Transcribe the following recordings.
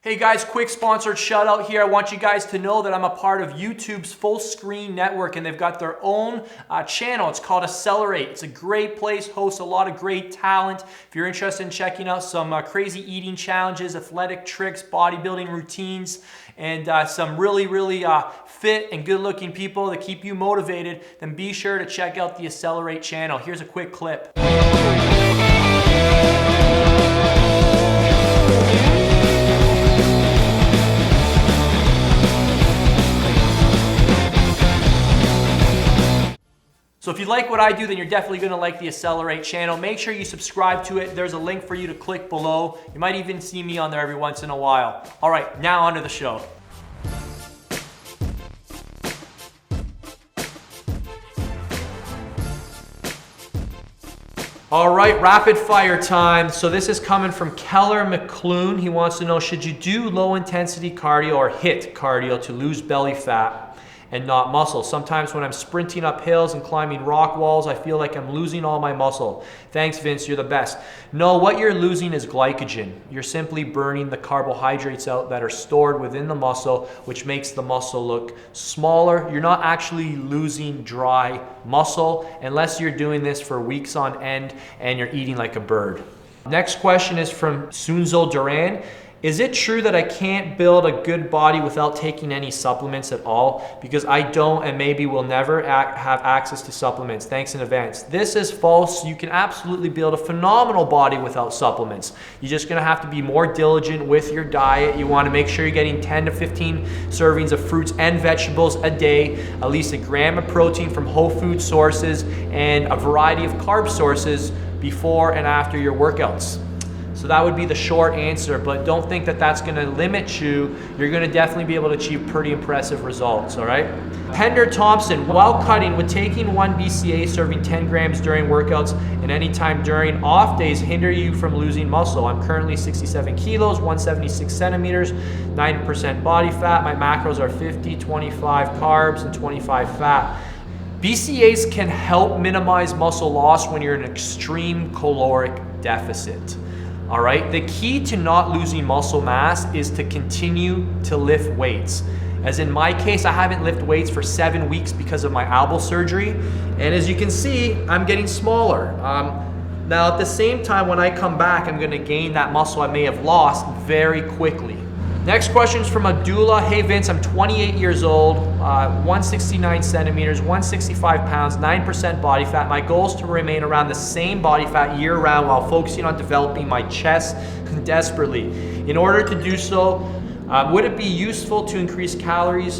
Hey guys, quick sponsored shout out here. I want you guys to know that I'm a part of YouTube's Full Screen Network, and they've got their own channel. It's called Accelerate. It's a great place, hosts a lot of great talent. If you're interested in checking out some crazy eating challenges, athletic tricks, bodybuilding routines, and some really fit and good looking people that keep you motivated, then be sure to check out the Accelerate channel. Here's a quick clip. So if you like what I do, then you're definitely gonna like the Accelerate channel. Make sure you subscribe to it. There's a link for you to click below. You might even see me on there every once in a while. All right, now onto the show. All right, rapid fire time. So this is coming from Keller McClune. He wants to know, should you do low intensity cardio or HIIT cardio to lose belly fat and not muscle? Sometimes when I'm sprinting up hills and climbing rock walls, I feel like I'm losing all my muscle. Thanks, Vince, you're the best. No, what you're losing is glycogen. You're simply burning the carbohydrates out that are stored within the muscle, which makes the muscle look smaller. You're not actually losing dry muscle unless you're doing this for weeks on end and you're eating like a bird. Next question is from Sunzo Duran. Is it true that I can't build a good body without taking any supplements at all? Because I don't and maybe will never have access to supplements. Thanks in advance. This is false. You can absolutely build a phenomenal body without supplements. You're just gonna have to be more diligent with your diet. You wanna make sure you're getting 10 to 15 servings of fruits and vegetables a day, at least a gram of protein from whole food sources, and a variety of carb sources before and after your workouts. So that would be the short answer, but don't think that that's gonna limit you. You're gonna definitely be able to achieve pretty impressive results, all right? Pender Thompson, while cutting, would taking one BCAA serving 10 grams during workouts and any time during off days hinder you from losing muscle? I'm currently 67 kilos, 176 centimeters, 9% body fat. My macros are 50, 25 carbs, and 25 fat. BCAAs can help minimize muscle loss when you're in an extreme caloric deficit. All right, the key to not losing muscle mass is to continue to lift weights. As in my case, I haven't lifted weights for 7 weeks because of my elbow surgery. And as you can see, I'm getting smaller. Now at the same time, when I come back, I'm gonna gain that muscle I may have lost very quickly. Next question is from Abdullah. Hey Vince, I'm 28 years old, 169 centimeters, 165 pounds, 9% body fat. My goal is to remain around the same body fat year round while focusing on developing my chest desperately. In order to do so, would it be useful to increase calorie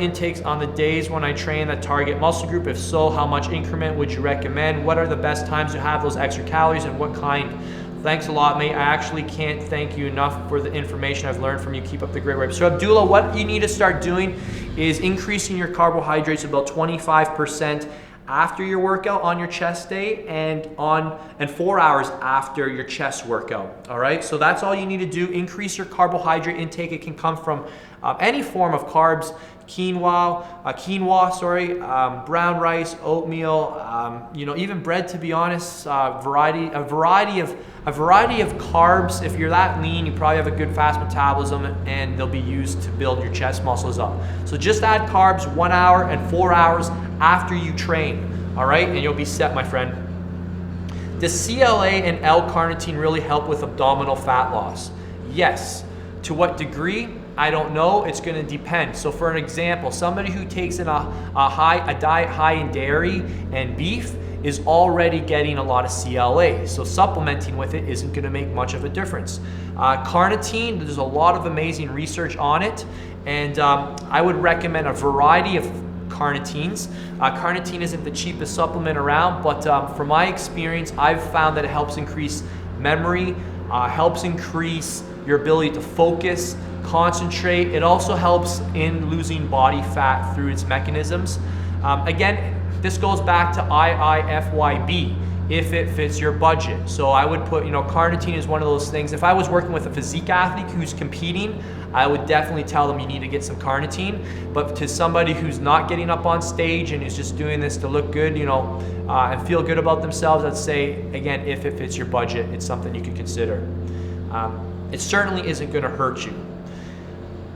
intakes on the days when I train that target muscle group? If so, how much increment would you recommend? What are the best times to have those extra calories and what kind? Thanks a lot, mate. I actually can't thank you enough for the information I've learned from you. Keep up the great work. So Abdullah, what you need to start doing is increasing your carbohydrates about 25% after your workout on your chest day and 4 hours after your chest workout. All right, so that's all you need to do. Increase your carbohydrate intake. It can come from any form of carbs, quinoa, brown rice, oatmeal, even bread. To be honest, a variety of carbs. If you're that lean, you probably have a good fast metabolism, and they'll be used to build your chest muscles up. So just add carbs 1 hour and 4 hours after you train. All right, and you'll be set, my friend. Does CLA and L-Carnitine really help with abdominal fat loss? Yes. To what degree? I don't know. It's going to depend. So for an example, somebody who takes in a diet high in dairy and beef is already getting a lot of CLA. So supplementing with it isn't going to make much of a difference. Carnitine, there's a lot of amazing research on it, and I would recommend a variety of carnitines. Carnitine isn't the cheapest supplement around, but from my experience, I've found that it helps increase memory, helps increase your ability to focus, concentrate. It also helps in losing body fat through its mechanisms. Again, this goes back to IIFYB, if it fits your budget. So I would put, carnitine is one of those things. If I was working with a physique athlete who's competing, I would definitely tell them you need to get some carnitine. But to somebody who's not getting up on stage and is just doing this to look good, and feel good about themselves, I'd say, again, if it fits your budget, it's something you could consider. it certainly isn't going to hurt you.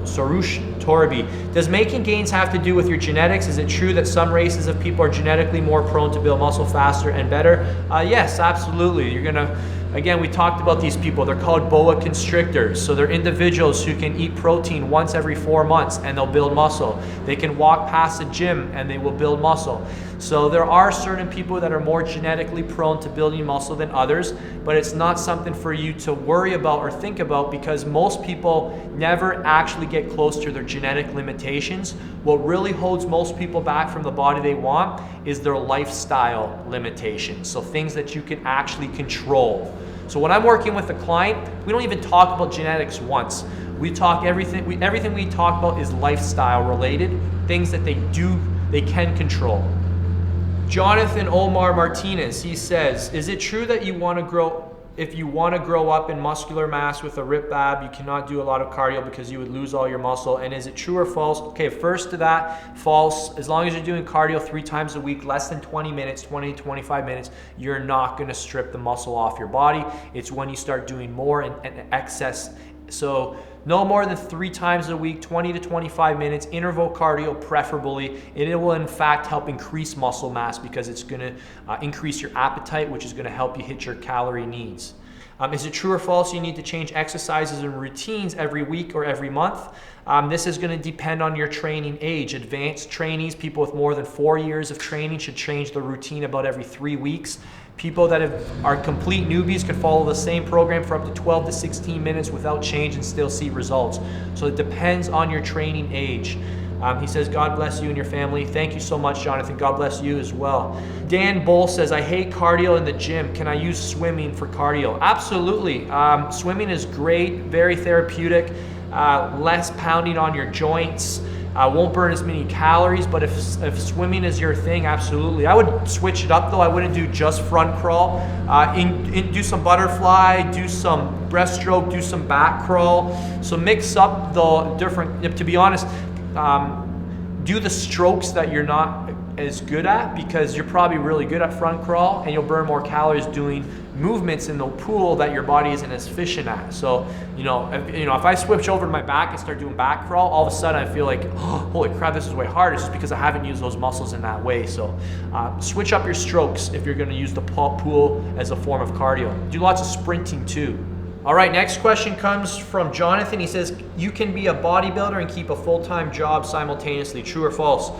Sorush Torby, does making gains have to do with your genetics? Is it true that some races of people are genetically more prone to build muscle faster and better? Yes, absolutely. You're gonna, again, we talked about these people. They're called boa constrictors. So they're individuals who can eat protein once every 4 months and they'll build muscle. They can walk past the gym and they will build muscle. So there are certain people that are more genetically prone to building muscle than others, but it's not something for you to worry about or think about, because most people never actually get close to their genetic limitations. What really holds most people back from the body they want is their lifestyle limitations. So things that you can actually control. So when I'm working with a client, we don't even talk about genetics once. We talk everything we talk about is lifestyle related, things that they can control. Jonathan Omar Martinez, he says, is it true that if you want to grow up in muscular mass with a ripped ab, you cannot do a lot of cardio because you would lose all your muscle? And is it true or false? Okay, first to that, false. As long as you're doing cardio 3 times a week, less than 20 minutes, 20 to 25 minutes, you're not going to strip the muscle off your body. It's when you start doing more and excess. So no more than 3 times a week, 20 to 25 minutes, interval cardio preferably. It will in fact help increase muscle mass because it's going to increase your appetite, which is going to help you hit your calorie needs. Is it true or false you need to change exercises and routines every week or every month? This is going to depend on your training age. Advanced trainees, people with more than 4 years of training, should change their routine about every 3 weeks. People that are complete newbies can follow the same program for up to 12 to 16 minutes without change and still see results. So it depends on your training age. He says, God bless you and your family. Thank you so much, Jonathan. God bless you as well. Dan Bull says, I hate cardio in the gym. Can I use swimming for cardio? Absolutely. Swimming is great, very therapeutic, less pounding on your joints. Won't burn as many calories, but if swimming is your thing, absolutely. I would switch it up though. I wouldn't do just front crawl. Do some butterfly, do some breaststroke, do some back crawl. So mix up the different, to be honest, do the strokes that you're not as good at, because you're probably really good at front crawl and you'll burn more calories doing movements in the pool that your body isn't as efficient at. So, if I switch over to my back and start doing back crawl, all of a sudden I feel like, oh, holy crap, this is way harder. It's just because I haven't used those muscles in that way. So switch up your strokes if you're going to use the pool as a form of cardio. Do lots of sprinting too. All right, next question comes from Jonathan. He says, you can be a bodybuilder and keep a full-time job simultaneously. True or false?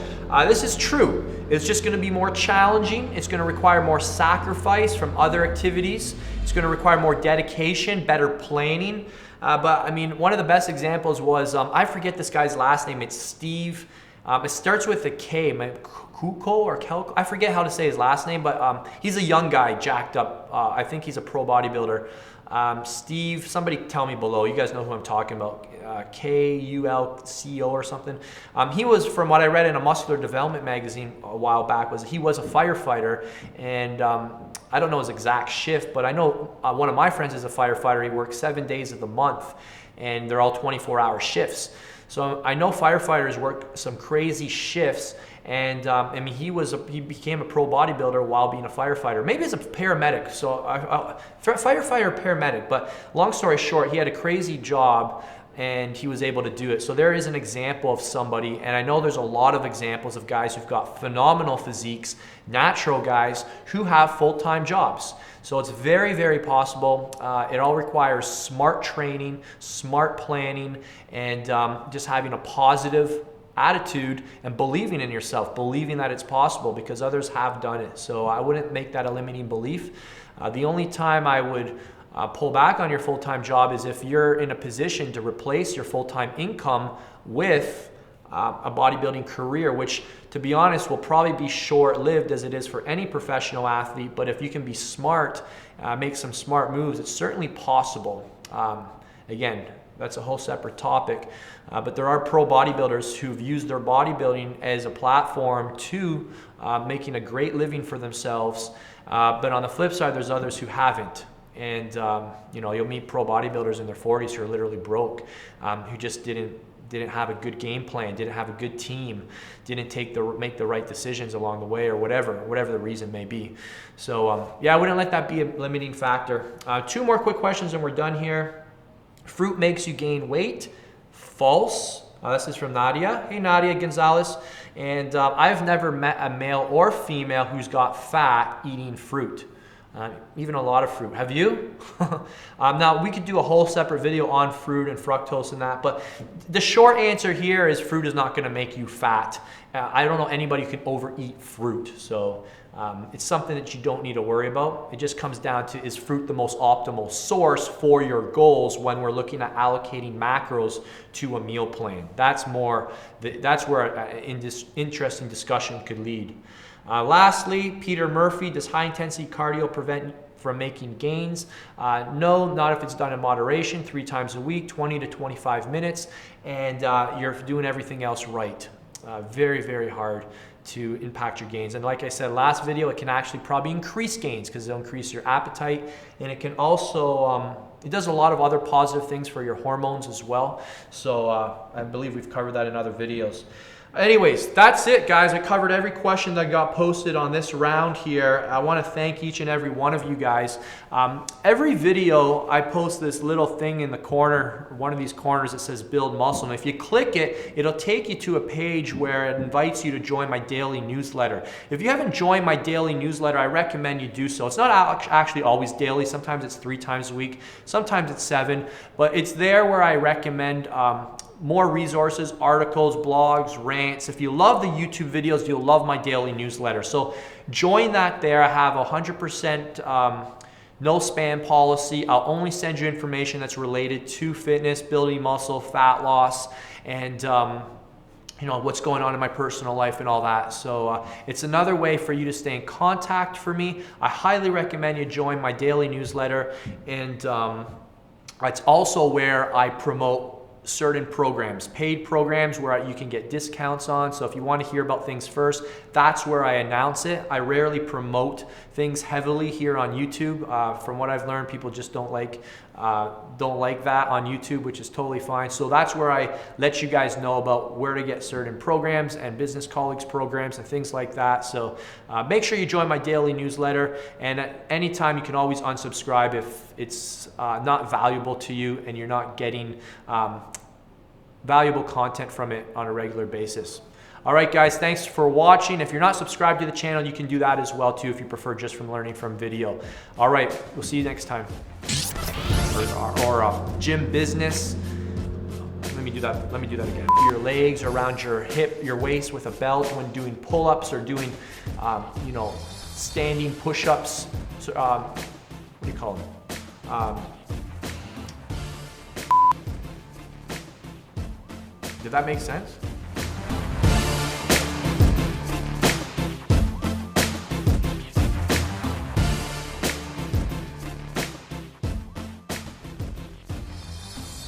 This is true. It's just going to be more challenging. It's going to require more sacrifice from other activities. It's going to require more dedication, better planning. But I mean, one of the best examples was, I forget this guy's last name. It's Steve. It starts with a K, Kuko or Kelko. I forget how to say his last name, but he's a young guy, jacked up. I think he's a pro bodybuilder. Steve, somebody tell me below. You guys know who I'm talking about. Kulco or something. He was, from what I read in a muscular development magazine a while back, he was a firefighter, and I don't know his exact shift, but I know one of my friends is a firefighter. He works 7 days of the month, and they're all 24-hour shifts. So I know firefighters work some crazy shifts, and I mean, he became a pro bodybuilder while being a firefighter. Maybe as a paramedic, so firefighter, paramedic. But long story short, he had a crazy job, and he was able to do it. So there is an example of somebody, and I know there's a lot of examples of guys who've got phenomenal physiques, natural guys who have full-time jobs. So it's very, very possible. It all requires smart training, smart planning, and just having a positive attitude and believing in yourself, believing that it's possible, because others have done it. So I wouldn't make that a limiting belief. The only time I would pull back on your full-time job is if you're in a position to replace your full-time income with a bodybuilding career, which, to be honest, will probably be short-lived as it is for any professional athlete. But if you can be smart, make some smart moves, it's certainly possible. Again, that's a whole separate topic. But there are pro bodybuilders who've used their bodybuilding as a platform to making a great living for themselves. But on the flip side, there's others who haven't. And you'll meet pro bodybuilders in their 40s who are literally broke, who just didn't have a good game plan, didn't have a good team, didn't make the right decisions along the way, or whatever the reason may be. So yeah, I wouldn't let that be a limiting factor. 2 more quick questions and we're done here. Fruit makes you gain weight. False. This is from Nadia. Hey, Nadia Gonzalez. And I've never met a male or female who's got fat eating fruit. Even a lot of fruit. Have you? Now, we could do a whole separate video on fruit and fructose and that, but the short answer here is fruit is not going to make you fat. I don't know anybody who can overeat fruit, so it's something that you don't need to worry about. It just comes down to, is fruit the most optimal source for your goals when we're looking at allocating macros to a meal plan? That's where an interesting discussion could lead. Lastly, Peter Murphy, does high intensity cardio prevent from making gains? No, not if it's done in moderation, 3 times a week, 20 to 25 minutes, and you're doing everything else right. Very, very hard to impact your gains. And like I said last video, it can actually probably increase gains because it'll increase your appetite, and it can also, it does a lot of other positive things for your hormones as well. So I believe we've covered that in other videos. Anyways, that's it, guys. I covered every question that got posted on this round here. I want to thank each and every one of you guys. Every video, I post this little thing in the corner, one of these corners that says build muscle. And if you click it, it'll take you to a page where it invites you to join my daily newsletter. If you haven't joined my daily newsletter, I recommend you do so. It's not actually always daily. Sometimes it's 3 times a week. Sometimes it's 7. But it's there where I recommend more resources, articles, blogs, rants. If you love the YouTube videos, you'll love my daily newsletter. So join that there. I have 100% no spam policy. I'll only send you information that's related to fitness, building muscle, fat loss, and you know, what's going on in my personal life and all that. So it's another way for you to stay in contact for me. I highly recommend you join my daily newsletter, and it's also where I promote certain programs, paid programs where you can get discounts on. So if you want to hear about things first, that's where I announce it. I rarely promote things heavily here on YouTube. From what I've learned, people just don't like that on YouTube, which is totally fine. So that's where I let you guys know about where to get certain programs and business colleagues programs and things like that. So make sure you join my daily newsletter, and at any time you can always unsubscribe if it's not valuable to you and you're not getting valuable content from it on a regular basis. All right, guys, thanks for watching. If you're not subscribed to the channel, you can do that as well too if you prefer just from learning from video. All right, we'll see you next time. Or gym business. Let me do that again. Your legs around your hip, your waist with a belt when doing pull-ups or doing, you know, standing push-ups. So, what do you call them? Did that make sense?